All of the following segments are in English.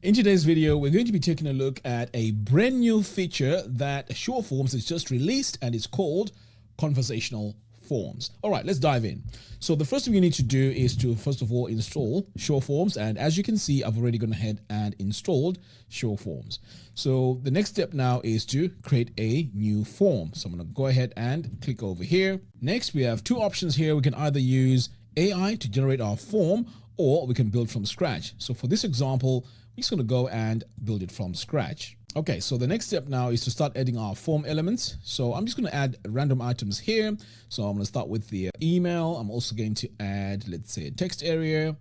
In today's video, we're going to be taking a look at a brand new feature that SureForms has just released, and it's called Conversational Forms. All right, let's dive in. So the first thing you need to do is to first of all install SureForms, and as you can see, I've already gone ahead and installed SureForms. So the next step now is to create a new form. So I'm going to go ahead and click over here. Next, we have two options here. We can either use AI to generate our form, or we can build from scratch. So for this example, we're just going to go and build it from scratch. Okay, so the next step now is to start adding our form elements. So I'm just going to add random items here. So I'm going to start with the email. I'm also going to add, let's say, a text area,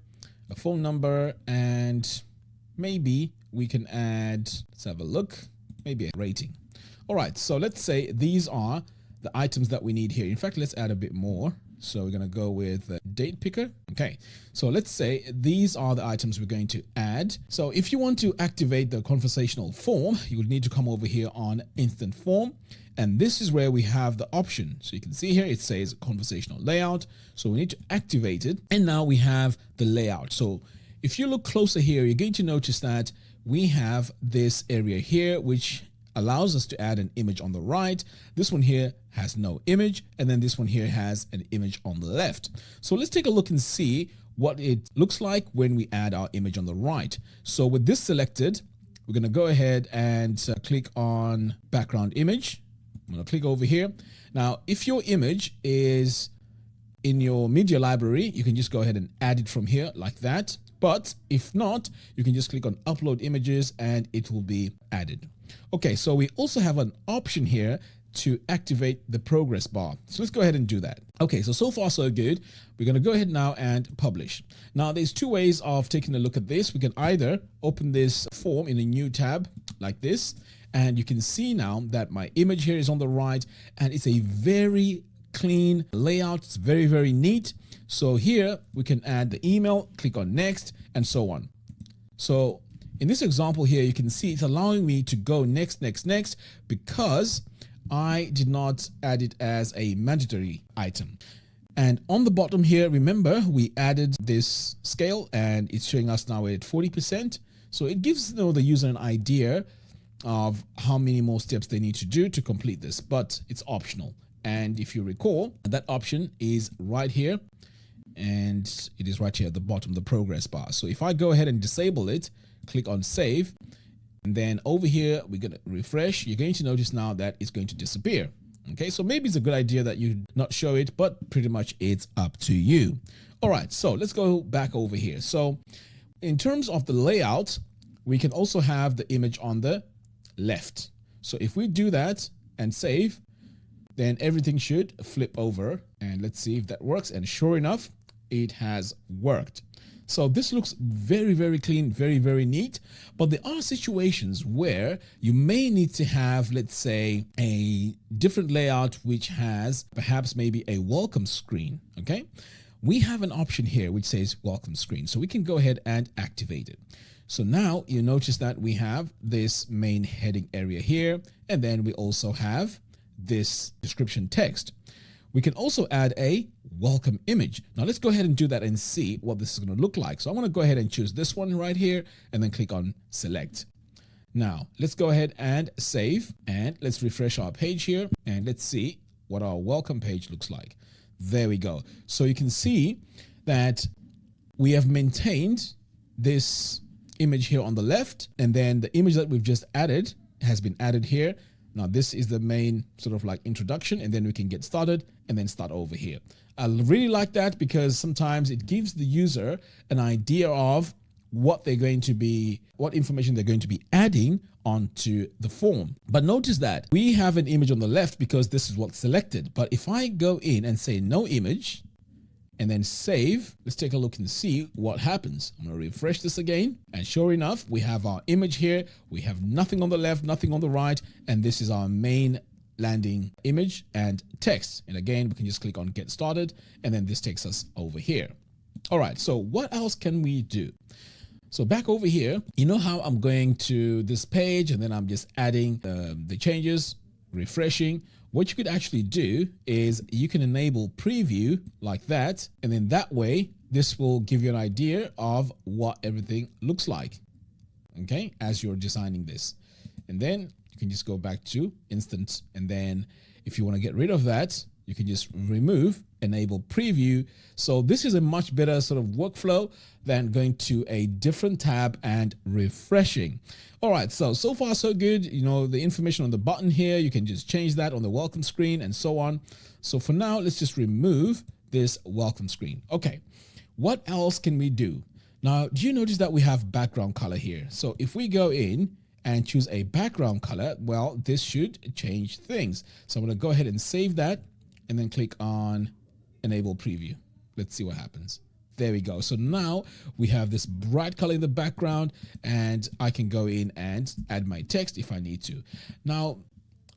a phone number, and maybe we can add, let's have a look, maybe a rating. All right, so let's say these are the items that we need here. In fact, let's add a bit more. So we're going to go with date picker. Okay, so let's say these are the items we're going to add. So if you want to activate the conversational form, you will need to come over here on instant form. And this is where we have the option. So you can see here, it says conversational layout. So we need to activate it. And now we have the layout. So if you look closer here, you're going to notice that we have this area here, which allows us to add an image on the right. This one here has no image, and then this one here has an image on the left. So let's take a look and see what it looks like when we add our image on the right. So with this selected, we're going to go ahead and click on background image. I'm going to click over here. Now, if your image is in your media library, you can just go ahead and add it from here like that. But if not, you can just click on upload images and it will be added. Okay, so we also have an option here to activate the progress bar. So let's go ahead and do that. Okay, so far so good. We're going to go ahead now and publish. Now there's two ways of taking a look at this. We can either open this form in a new tab like this, and you can see now that my image here is on the right, and it's a very clean layout. It's very, very neat. So here we can add the email, click on next, and so on. So in this example here, you can see it's allowing me to go next, next, next, because I did not add it as a mandatory item. And on the bottom here, remember, we added this scale and it's showing us now at 40%. So it gives the user an idea of how many more steps they need to do to complete this, but it's optional. And if you recall, that option is right here, and it is right here at the bottom, the progress bar. So if I go ahead and disable it, click on save, and then over here, we're going to refresh. You're going to notice now that it's going to disappear. Okay, so maybe it's a good idea that you not show it, but pretty much it's up to you. All right, so let's go back over here. So in terms of the layout, we can also have the image on the left. So if we do that and save, then everything should flip over, and let's see if that works. And sure enough, it has worked. So this looks very, very clean, very, very neat. But there are situations where you may need to have, let's say, a different layout, which has perhaps maybe a welcome screen. Okay, we have an option here which says welcome screen. So we can go ahead and activate it. So now you notice that we have this main heading area here, and then we also have this description text. We can also add a welcome image. Now let's go ahead and do that and see what this is going to look like. So I'm going to go ahead and choose this one right here and then click on select. Now let's go ahead and save, and let's refresh our page here, and let's see what our welcome page looks like. There we go. So you can see that we have maintained this image here on the left, and then the image that we've just added has been added here. Now this is the main sort of like introduction, and then we can get started and then start over here. I really like that because sometimes it gives the user an idea of what they're going to be, what information they're going to be adding onto the form. But notice that we have an image on the left because this is what's selected. But if I go in and say no image and then save, let's take a look and see what happens. I'm going to refresh this again, and sure enough, we have our image here. We have nothing on the left, nothing on the right, and this is our main landing image and text. And again, we can just click on get started, and then this takes us over here. All right, so what else can we do? So back over here, you know how I'm going to this page and then I'm just adding the changes, refreshing. What you could actually do is you can enable preview like that, and then that way this will give you an idea of what everything looks like. okay, as you're designing this. And then you can just go back to instant. And then if you want to get rid of that, you can just remove enable preview. So this is a much better sort of workflow than going to a different tab and refreshing. All right, so far so good. You know, the information on the button here, you can just change that on the welcome screen and so on. So for now, let's just remove this welcome screen. Okay, what else can we do? Now, do you notice that we have background color here? So if we go in and choose a background color, well, this should change things. So I'm going to go ahead and save that and then click on enable preview. Let's see what happens. There we go. So now we have this bright color in the background, and I can go in and add my text if I need to. Now,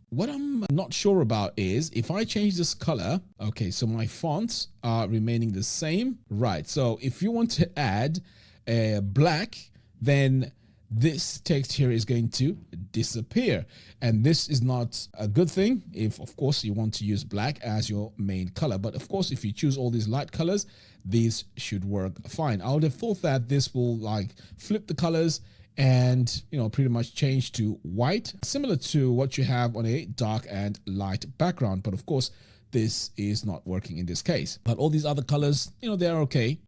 what I'm not sure about is if I change this color, okay, so my fonts are remaining the same, right? So if you want to add a black, then this text here is going to disappear. And this is not a good thing if, of course, you want to use black as your main color. But of course, if you choose all these light colors, these should work fine. I would have thought that this will like flip the colors and, you know, pretty much change to white, similar to what you have on a dark and light background. But of course, this is not working in this case. But all these other colors, you know, they're okay.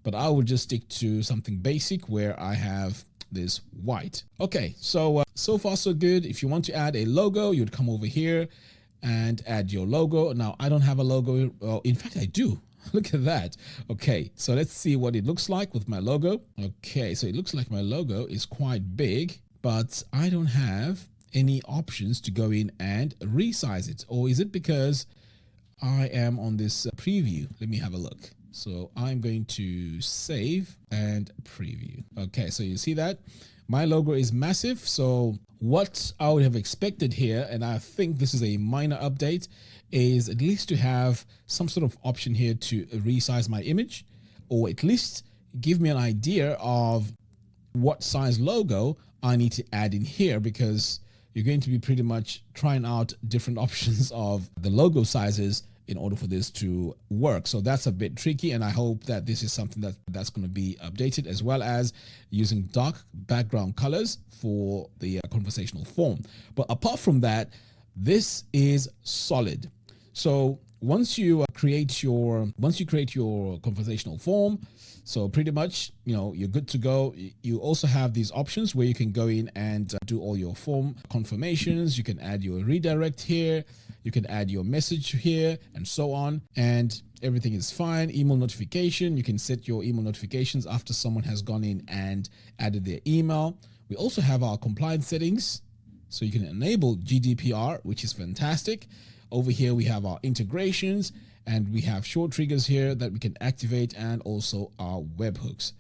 But I would just stick to something basic where I have this white. Okay, so far so good. If you want to add a logo, you'd come over here and add your logo. Now, I don't have a logo. Well, in fact, I do. Look at that. Okay, so let's see what it looks like with my logo. Okay, so it looks like my logo is quite big, but I don't have any options to go in and resize it. Or is it because I am on this preview? Let me have a look. So I'm going to save and preview. Okay, so you see that my logo is massive. So what I would have expected here, and I think this is a minor update, is at least to have some sort of option here to resize my image, or at least give me an idea of what size logo I need to add in here, because you're going to be pretty much trying out different options of the logo sizes in order for this to work. So that's a bit tricky, and I hope that this is something that's going to be updated, as well as using dark background colors for the conversational form. But apart from that, this is solid. So once you create your conversational form, so pretty much, you know, you're good to go. You also have these options where you can go in and do all your form confirmations. You can add your redirect here. You can add your message here and so on. And everything is fine. Email notification. You can set your email notifications after someone has gone in and added their email. We also have our compliance settings. So you can enable GDPR, which is fantastic. Over here, we have our integrations, and we have short triggers here that we can activate, and also our webhooks.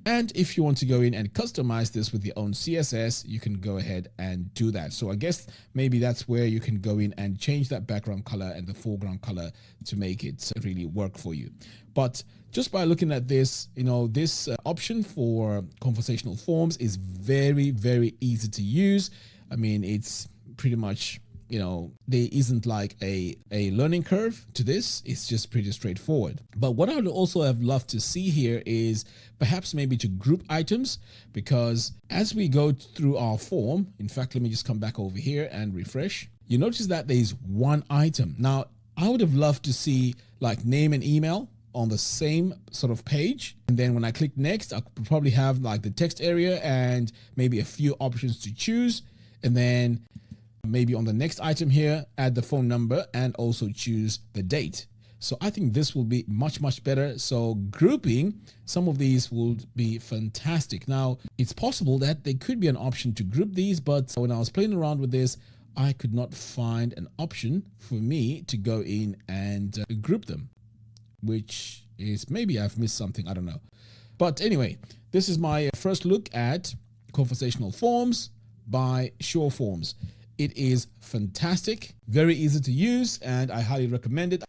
And if you want to go in and customize this with your own CSS, you can go ahead and do that. So I guess maybe that's where you can go in and change that background color and the foreground color to make it really work for you. But just by looking at this, you know, this option for conversational forms is very, very easy to use. I mean, it's pretty much, you know, there isn't like a learning curve to this. It's just pretty straightforward. But what I would also have loved to see here is perhaps maybe to group items, because as we go through our form, in fact, let me just come back over here and refresh. You notice that there's one item. Now, I would have loved to see like name and email on the same sort of page. And then when I click next, I could probably have like the text area and maybe a few options to choose. And then maybe on the next item here, add the phone number and also choose the date. So I think this will be much, much better. So grouping some of these will be fantastic. Now, it's possible that there could be an option to group these, but when I was playing around with this, I could not find an option for me to go in and group them, which is maybe I've missed something. I don't know. But anyway, this is my first look at conversational forms by SureForms. It is fantastic, very easy to use, and I highly recommend it.